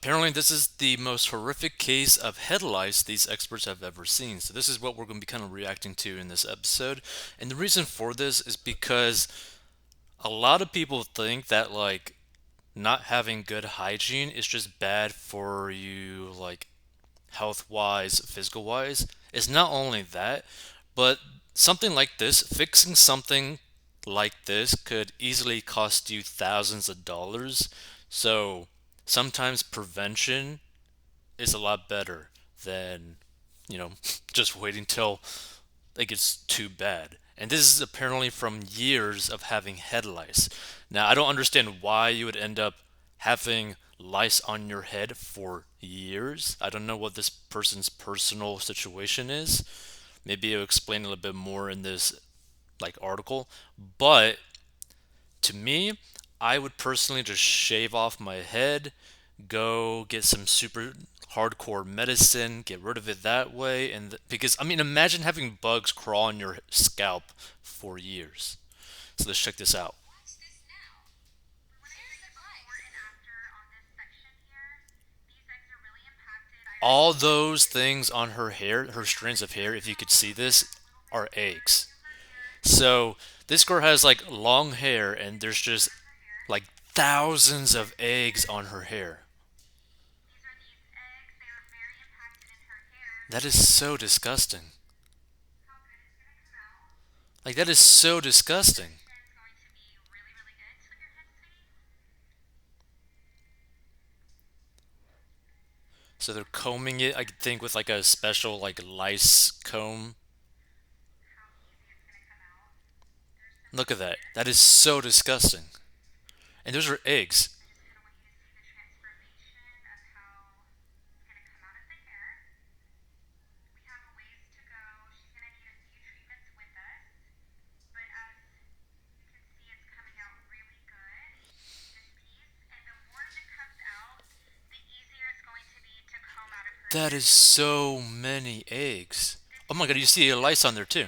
Apparently, this is the most horrific case of head lice these experts have ever seen. So, this is what we're going to be kind of reacting to in this episode. And the reason for this is because a lot of people think that, like, not having good hygiene is just bad for you, like, health wise, physical wise. It's not only that, but something like this, fixing something like this could easily cost you thousands of dollars. So sometimes prevention is a lot better than, you know, just waiting till it gets too bad. And this is apparently from years of having head lice. Now, I don't understand why you would end up having lice on your head for years. I don't know what this person's personal situation is. Maybe I'll explain a little bit more in this like article. But to me, I would personally just shave off my head, go get some super hardcore medicine, get rid of it that way, and because I mean, imagine having bugs crawl on your scalp for years. So let's check this out. All those things on her hair, her strands of hair, if you could see this, are eggs. So this girl has like long hair, and there's just like thousands of eggs on her hair. That is so disgusting. Like, that is so disgusting. So they're combing it, I think, with like a special like lice comb. Look at that. That is so disgusting. And those are eggs. That is so many eggs. Oh my god, you see a lice on there too.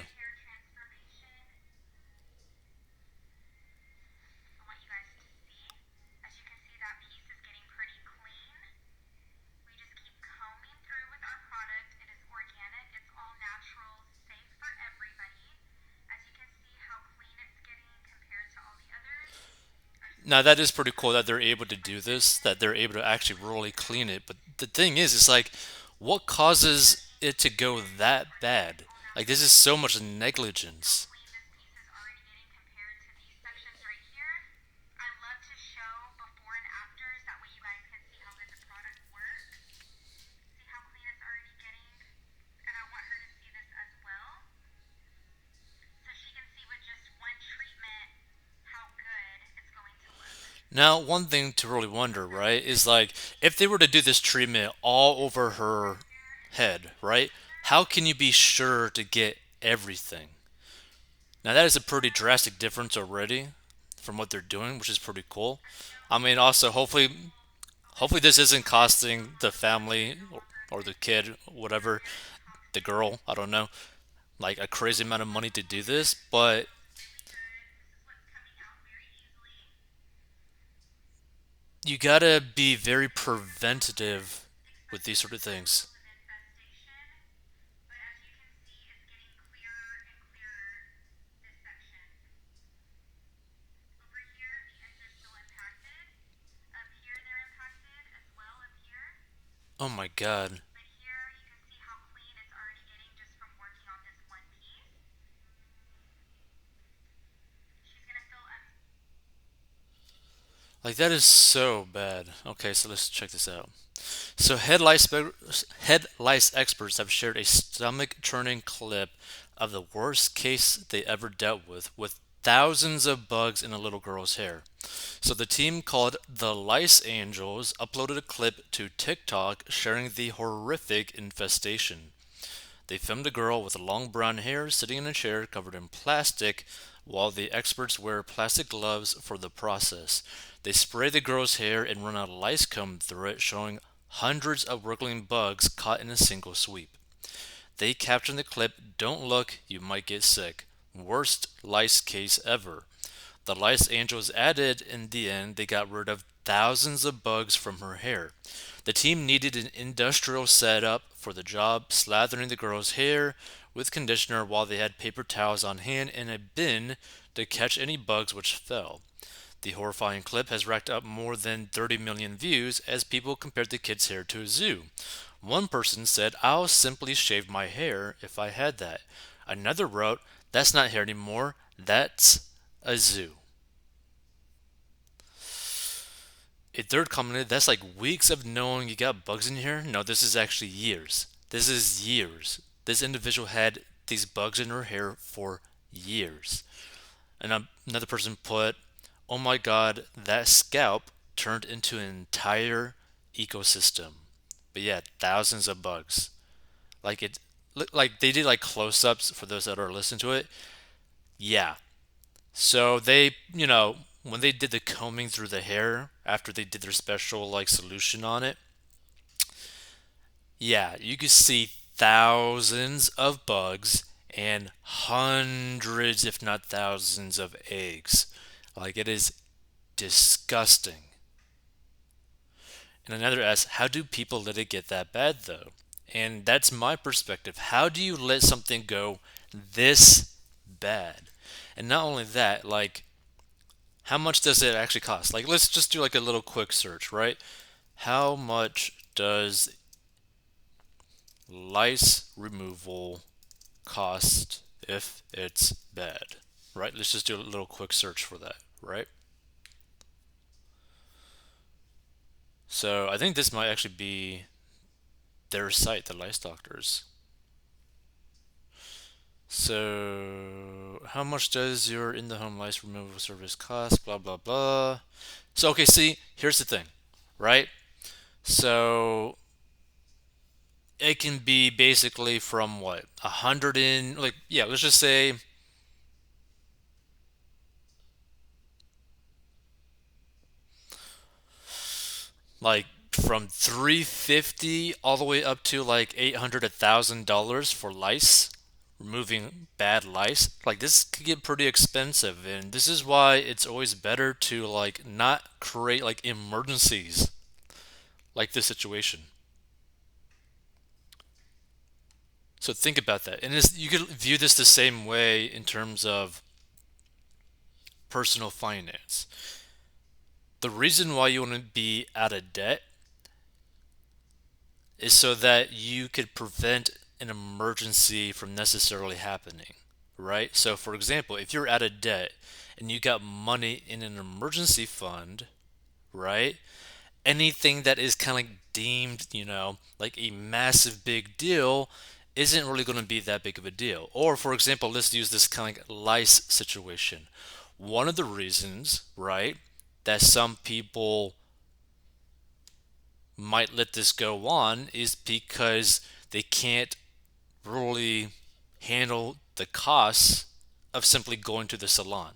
Now that is pretty cool that they're able to do this, that they're able to actually really clean it. But the thing is, it's like, what causes it to go that bad? Like, this is so much negligence. Now, one thing to really wonder, right, is like, if they were to do this treatment all over her head, right? How can you be sure to get everything? Now, that is a pretty drastic difference already from what they're doing, which is pretty cool. I mean, also, hopefully this isn't costing the family or the kid, whatever, the girl, I don't know, like a crazy amount of money to do this, but you gotta be very preventative with these sort of things. Oh my god. Like, that is so bad. Okay, so let's check this out. So head lice experts have shared a stomach-churning clip of the worst case they ever dealt with thousands of bugs in a little girl's hair. So the team called the Lice Angels uploaded a clip to TikTok sharing the horrific infestation. They filmed a girl with long brown hair sitting in a chair covered in plastic while the experts wear plastic gloves for the process. They spray the girl's hair and run a lice comb through it, showing hundreds of wriggling bugs caught in a single sweep. They captioned the clip, "Don't look, you might get sick. Worst lice case ever." The Lice Angels added in the end they got rid of thousands of bugs from her hair. The team needed an industrial setup for the job, slathering the girl's hair with conditioner while they had paper towels on hand and a bin to catch any bugs which fell. The horrifying clip has racked up more than 30 million views as people compared the kid's hair to a zoo. One person said, "I'll simply shave my hair if I had that." Another wrote, "That's not hair anymore, that's a zoo." A third commented, "That's like weeks of knowing you got bugs in here." No, this is actually years. This is years. This individual had these bugs in her hair for years. And another person put, "Oh my god, that scalp turned into an entire ecosystem." But yeah, thousands of bugs. Like it, like they did like close-ups for those that are listening to it. Yeah. So they, when they did the combing through the hair after they did their special like solution on it, yeah, you could see thousands of bugs and hundreds, if not thousands, of eggs. Like it is disgusting. And another asks, how do people let it get that bad though? And that's my perspective. How do you let something go this bad? And not only that, like, how much does it actually cost? Like, let's just do like a little quick search, right? How much does lice removal cost if it's bad? Right? Let's just do a little quick search for that, right? So I think this might actually be their site, the lice doctors. So, how much does your in the home lice removal service cost? Blah, blah, blah. So, okay, see, here's the thing, right? So, it can be basically from what? 100 in, like, yeah, let's just say, like, from 350 all the way up to like 800 $1,000 for lice, removing bad lice. Like this could get pretty expensive, and this is why it's always better to like not create like emergencies like this situation. So think about that, and you could view this the same way in terms of personal finance. The reason why you want to be out of debt is so that you could prevent an emergency from necessarily happening, right? So, for example, if you're out of debt and you got money in an emergency fund, right? Anything that is kind of like deemed, like a massive big deal isn't really going to be that big of a deal. Or, for example, let's use this kind of like lice situation. One of the reasons, right, that some people might let this go on is because they can't really handle the costs of simply going to the salon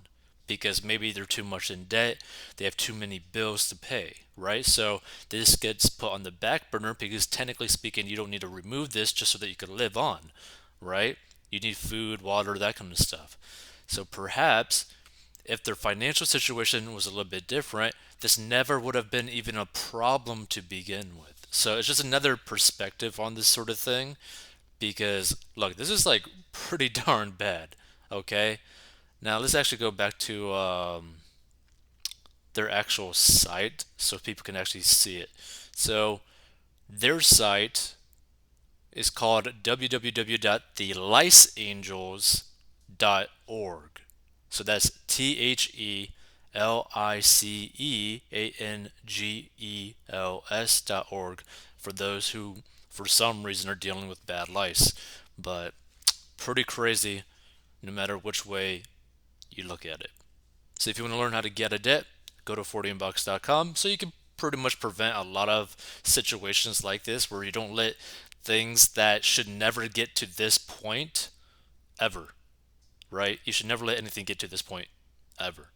because maybe they're too much in debt, they have too many bills to pay, right? So this gets put on the back burner because technically speaking, you don't need to remove this just so that you can live on, right? You need food, water, that kind of stuff. So perhaps if their financial situation was a little bit different, this never would have been even a problem to begin with. So it's just another perspective on this sort of thing because, look, this is like pretty darn bad. Okay? Now let's actually go back to their actual site so people can actually see it. So their site is called www.theliceangels.org. So that's THELICEANGELS.org for those who, for some reason, are dealing with bad lice. But pretty crazy no matter which way you look at it. So if you want to learn how to get a debt, go to 40inbox.com so you can pretty much prevent a lot of situations like this where you don't let things that should never get to this point ever, right? You should never let anything get to this point ever.